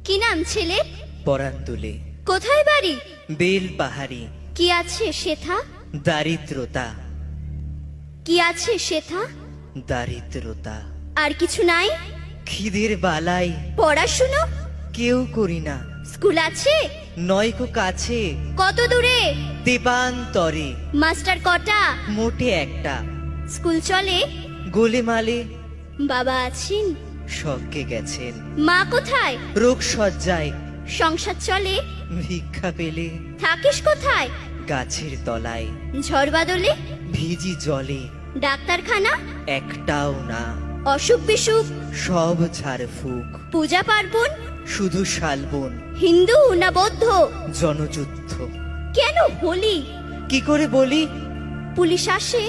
কি নাম ছেলে? পরান তুলে কোথায় বাড়ি? বেল পাহাড়ি। কি আছে সেথা? দারিদ্রতা, কি আছে সেথা? দারিদ্রতা। আর কিছু নাই? খিদের বালাই পড়াশুনো? কেউ করি না, স্কুল আছে? নয়কো কাছে কত দূরে? দেবান্তরে। মাস্টার কটা? মোটে একটা। স্কুল চলে? গোলেমালে বাবা আছেন? স্বর্গে গেছেন। মা কোথায়? রোগ সজ্জায় সংসার চলে? ভিক্ষা পেলে থাকিস কোথায়? গাছের তলায়। ঝড় বাদলে? ভিজি জলে ডাক্তারখানা? একটাও না, অসুখ বিসুখ? সব ঝাড়ফুঁক। পূজা পার্বণ? শুধু শালবন, হিন্দু না বৌদ্ধ? জনযুদ্ধ। কেন হোলি? কি করে বলি? পুলিশ আসে?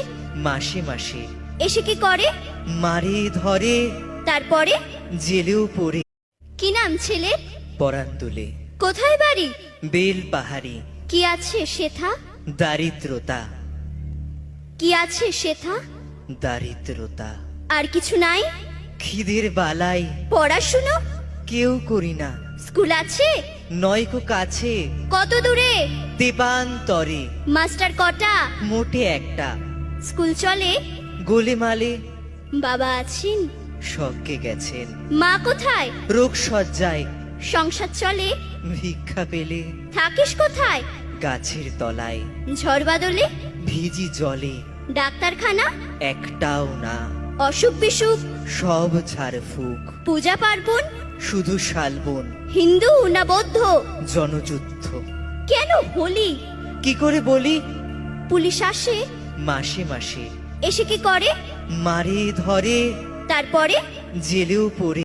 মাসে মাসে এসে কি করে? মারে ধরে, তারপরে? জেলেও পড়ে। কি নাম ছেলে? পরান তুলে কোথায় বাড়ি? বেল পাহাড়ি। কি আছে সেথা? দারিদ্রতা, কি আছে সেথা? দারিদ্রতা। আর কিছু নাই? খিদের বালাই পড়াশুনো? কেউ করি না, স্কুল আছে? নয়কো কাছে কত দূরে? দেবান্তরে। মাস্টার কটা? মোটে একটা। স্কুল চলে? গোলেমালে বাবা আছেন? স্বর্গে গেছেন। মা কোথায়? রোগ সজ্জায় সংসার চলে? ভিক্ষা পেলে থাকিস কোথায়? গাছের তলায়। ঝড় বাদলে? ভিজি জলে ডাক্তারখানা? একটাও না, অসুখ বিসুখ? সব ঝাড়ফুঁক। পূজা পার্বণ? শুধু শালবন, হিন্দু না বৌদ্ধ? জনযুদ্ধ। কেন হোলি? কি করে বলি? পুলিশ আসে? মাসে মাসে এসে কি করে? মারে ধরে, তারপরে? জেলেও পড়ে।